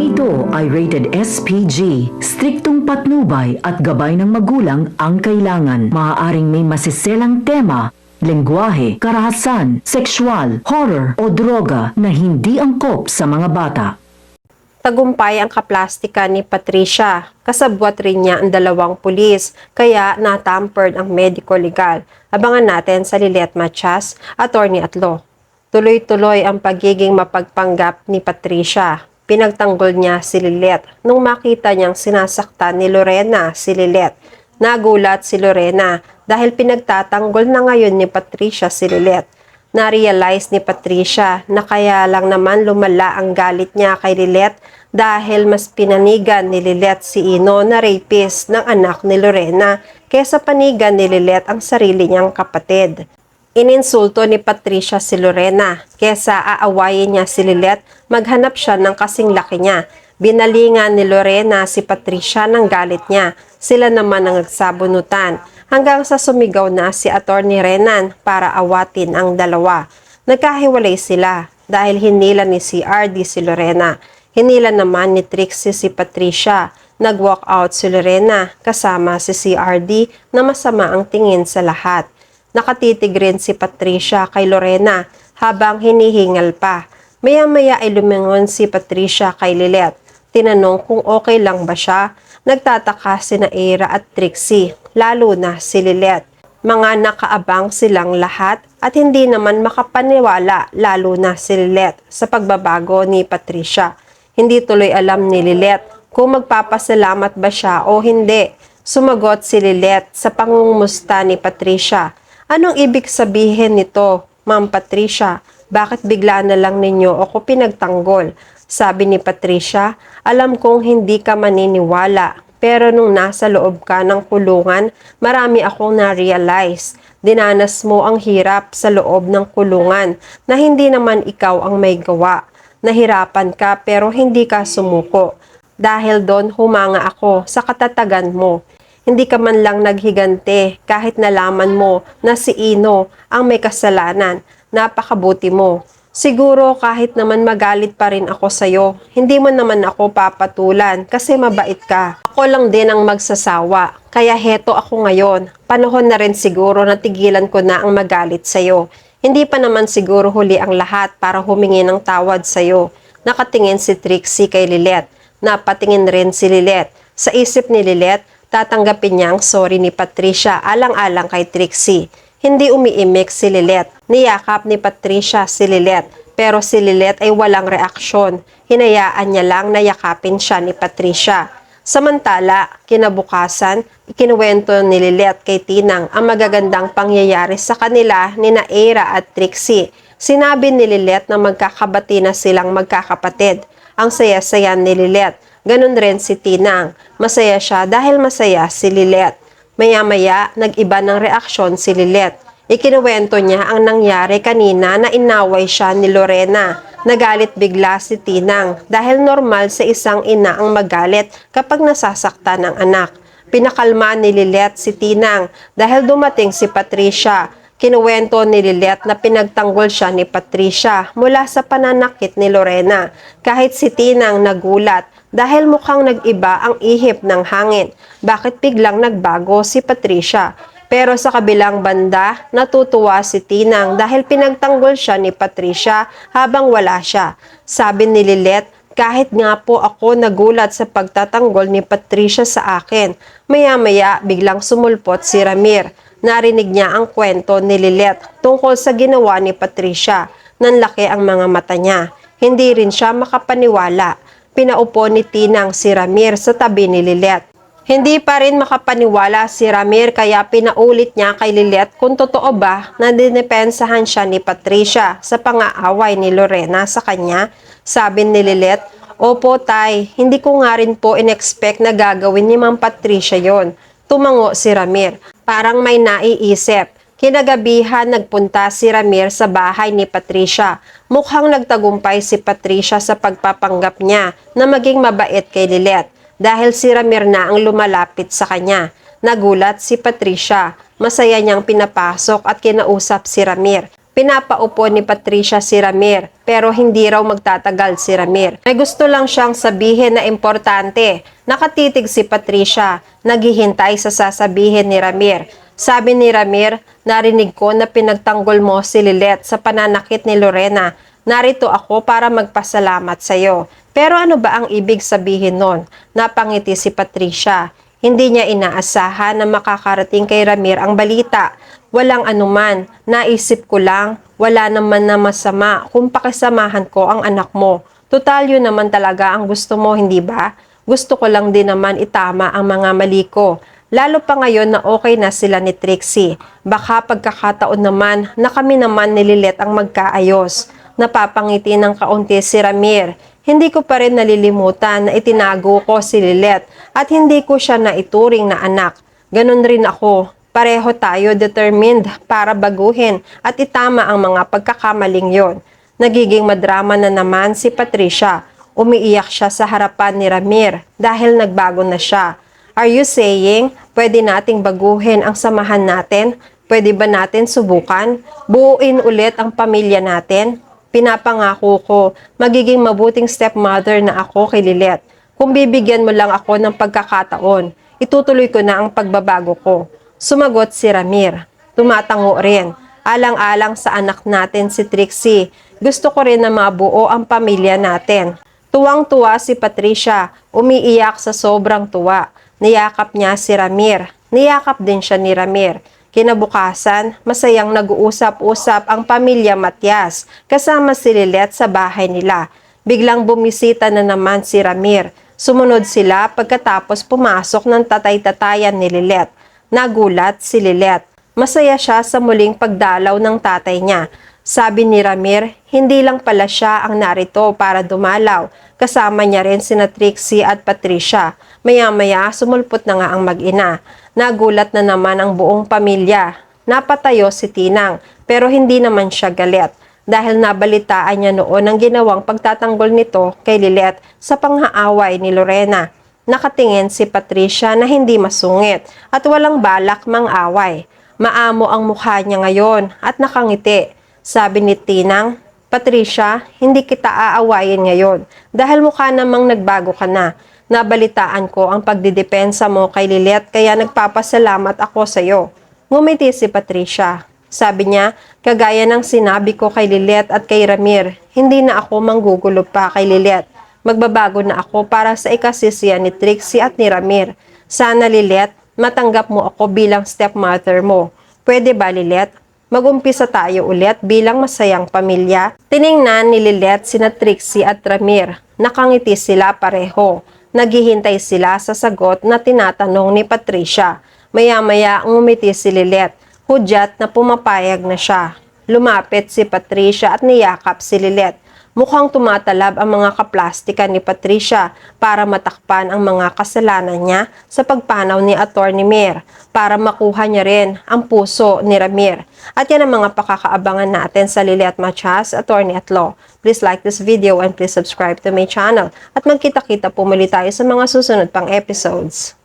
ito ay rated SPG. Striktong patnubay at gabay ng magulang ang kailangan. Maaaring may masiselang tema, lengguwahe, karahasan, sexual, horror o droga na hindi angkop sa mga bata. Tagumpay ang kaplastika ni Patricia. Kasabwat rin niya ang 2 pulis, kaya natampered ang medico legal. Abangan natin sa Lilet Matias, attorney at law. Tuloy-tuloy ang pagiging mapagpanggap ni Patricia. Pinagtanggol niya si Lilet nung makita niyang sinasaktan ni Lorena si Lilet. Nagulat si Lorena dahil pinagtatanggol na ngayon ni Patricia si Lilet. Na-realize ni Patricia na kaya lang naman lumala ang galit niya kay Lilet dahil mas pinanigan ni Lilet si Ino na rapist ng anak ni Lorena kaysa panigan ni Lilet ang sarili niyang kapatid. Ininsulto ni Patricia si Lorena kaysa aawayin niya si Lilet, maghanap siya ng kasing laki niya. Binalingan ni Lorena si Patricia ng galit niya. Sila naman ang nagsabunutan hanggang sa sumigaw na si Attorney Renan para awatin ang dalawa. Nagkahiwalay sila dahil hinila ni CRD si Lorena. Hinila naman ni Trixie si Patricia. Nag-walk out si Lorena kasama si CRD na masama ang tingin sa lahat. Nakatitig rin si Patricia kay Lorena habang hinihingal pa. Maya-maya ay lumingon si Patricia kay Lilet. Tinanong kung okay lang ba siya. Nagtataka sina Ira at Trixie, lalo na si Lilet. Mga nakaabang silang lahat at hindi naman makapaniwala, lalo na si Lilet, sa pagbabago ni Patricia. Hindi tuloy alam ni Lilet kung magpapasalamat ba siya o hindi. Sumagot si Lilet sa pangungumusta ni Patricia. Anong ibig sabihin nito, Ma'am Patricia? Bakit bigla na lang ninyo ako pinagtanggol? Sabi ni Patricia, alam kong hindi ka maniniwala, pero nung nasa loob ka ng kulungan, marami akong na-realize. Dinanas mo ang hirap sa loob ng kulungan na hindi naman ikaw ang may gawa. Nahirapan ka pero hindi ka sumuko. Dahil doon humanga ako sa katatagan mo. Hindi ka man lang naghigante kahit nalaman mo na si Ino ang may kasalanan. Napakabuti mo. Siguro kahit naman magalit pa rin ako sa'yo, hindi mo naman ako papatulan kasi mabait ka. Ako lang din ang magsasawa, kaya heto ako ngayon. Panahon na rin siguro na tigilan ko na ang magalit sa'yo. Hindi pa naman siguro huli ang lahat para humingi ng tawad sa'yo. Nakatingin si Trixie kay Lilet. Napatingin rin si Lilet. Sa isip ni Lilet, tatanggapin niya ang sorry ni Patricia alang-alang kay Trixie. Hindi umiimik si Lilet. Niyakap ni Patricia si Lilet, pero si Lilet ay walang reaksyon. Hinayaan niya lang na yakapin siya ni Patricia. Samantala, kinabukasan, ikinuwento ni Lilet kay Tinang ang magagandang pangyayari sa kanila ni Naira at Trixie. Sinabi ni Lilet na magkakabati na silang magkakapatid. Ang saya-saya ni Lilet. Ganun rin si Tinang. Masaya siya dahil masaya si Lilet. Maya-maya, nag-iba ng reaksyon si Lilet. Ikinuwento niya ang nangyari kanina na inaway siya ni Lorena. Nagalit bigla si Tinang dahil normal sa isang ina ang magalit kapag nasasaktan ng anak. Pinakalma ni Lilet si Tinang dahil dumating si Patricia. Kinuwento ni Lilet na pinagtanggol siya ni Patricia mula sa pananakit ni Lorena. Kahit si Tinang nagulat dahil mukhang nag-iba ang ihip ng hangin. Bakit biglang nagbago si Patricia? Pero sa kabilang banda, natutuwa si Tinang dahil pinagtanggol siya ni Patricia habang wala siya. Sabi ni Lilet, kahit nga po ako nagulat sa pagtatanggol ni Patricia sa akin. Maya-maya biglang sumulpot si Ramir. Narinig niya ang kwento ni Lilet tungkol sa ginawa ni Patricia. Nanlaki ang mga mata niya. Hindi rin siya makapaniwala. Pinaupo ni Tinang si Ramir sa tabi ni Lilet. Hindi pa rin makapaniwala si Ramir kaya pinaulit niya kay Lilet kung totoo ba na dinepensahan siya ni Patricia sa pang-aaway ni Lorena sa kanya. Sabi ni Lilet, opo tay, hindi ko nga rin po in-expect na gagawin ni Ma'am Patricia yon. Tumango si Ramir. Parang may naiisip. Kinagabihan nagpunta si Ramir sa bahay ni Patricia. Mukhang nagtagumpay si Patricia sa pagpapanggap niya na maging mabait kay Lilet dahil si Ramir na ang lumalapit sa kanya. Nagulat si Patricia. Masaya niyang pinapasok at kinausap si Ramir. Pinapaupo ni Patricia si Ramir, pero hindi raw magtatagal si Ramir. May gusto lang siyang sabihin na importante. Nakatitig si Patricia, naghihintay sa sasabihin ni Ramir. Sabi ni Ramir, narinig ko na pinagtanggol mo si Lilet sa pananakit ni Lorena. Narito ako para magpasalamat sa iyo. Pero ano ba ang ibig sabihin nun? Napangiti si Patricia. Hindi niya inaasahan na makakarating kay Ramir ang balita. Walang anuman, naisip ko lang, wala naman na masama kung pakisamahan ko ang anak mo. Total yun naman talaga ang gusto mo, hindi ba? Gusto ko lang din naman itama ang mga mali ko. Lalo pa ngayon na okay na sila ni Trixie. Baka pagkakataon naman na kami naman ni Lilet ang magkaayos. Napapangiti ng kaunti si Ramir. Hindi ko pa rin nalilimutan na itinago ko si Lilet at hindi ko siya naituring na anak. Ganon rin ako. Pareho tayo determined para baguhin at itama ang mga pagkakamaling yon. Nagiging madrama na naman si Patricia. Umiiyak siya sa harapan ni Ramir dahil nagbago na siya. Are you saying, pwede nating baguhin ang samahan natin? Pwede ba natin subukan? Buuin ulit ang pamilya natin? Pinapangako ko, magiging mabuting stepmother na ako kay Lilet. Kung bibigyan mo lang ako ng pagkakataon, itutuloy ko na ang pagbabago ko. Sumagot si Ramir. Tumatango rin. Alang-alang sa anak natin si Trixie. Gusto ko rin na mabuo ang pamilya natin. Tuwang-tuwa si Patricia. Umiiyak sa sobrang tuwa. Niyakap niya si Ramir. Niyakap din siya ni Ramir. Kinabukasan, masayang nag-uusap-usap ang pamilya Matias kasama si Lilet sa bahay nila. Biglang bumisita na naman si Ramir. Sumunod sila pagkatapos pumasok ng tatay-tatayan ni Lilet. Nagulat si Lilet. Masaya siya sa muling pagdalaw ng tatay niya. Sabi ni Ramir, hindi lang pala siya ang narito para dumalaw. Kasama niya rin sina Trixie at Patricia. Maya-maya, sumulpot na nga ang mag-ina. Nagulat na naman ang buong pamilya. Napatayo si Tinang, pero hindi naman siya galit. Dahil nabalitaan niya noon ang ginawang pagtatanggol nito kay Lilet sa panghaaway ni Lorena. Nakatingin si Patricia na hindi masungit at walang balak mang-away. Maamo ang mukha niya ngayon at nakangiti. Sabi ni Tinang, Patricia, hindi kita aawayin ngayon dahil mukha namang nagbago ka na. Nabalitaan ko ang pagdidepensa mo kay Lilet kaya nagpapasalamat ako sa iyo. Ngumiti si Patricia. Sabi niya, kagaya ng sinabi ko kay Lilet at kay Ramir, hindi na ako manggugulo pa kay Lilet. Magbabago na ako para sa ikasisiya ni Trixie at ni Ramir. Sana Lilet, matanggap mo ako bilang stepmother mo. Pwede ba Lilet? Mag-umpisa tayo ulit bilang masayang pamilya. Tiningnan ni Lilet sina Trixie at Ramir. Nakangiti sila pareho. Naghihintay sila sa sagot na tinatanong ni Patricia. Maya-maya umiti si Lilet. Hudyat na pumapayag na siya. Lumapit si Patricia at niyakap si Lilet. Mukhang tumatalab ang mga kaplastikan ni Patricia para matakpan ang mga kasalanan niya sa pagpanaw ni Atty. Mir para makuha niya rin ang puso ni Ramir. At yan ang mga pakakaabangan natin sa Lilet Matias, Attorney at Law. Please like this video and please subscribe to my channel. At magkita-kita po muli tayo sa mga susunod pang episodes.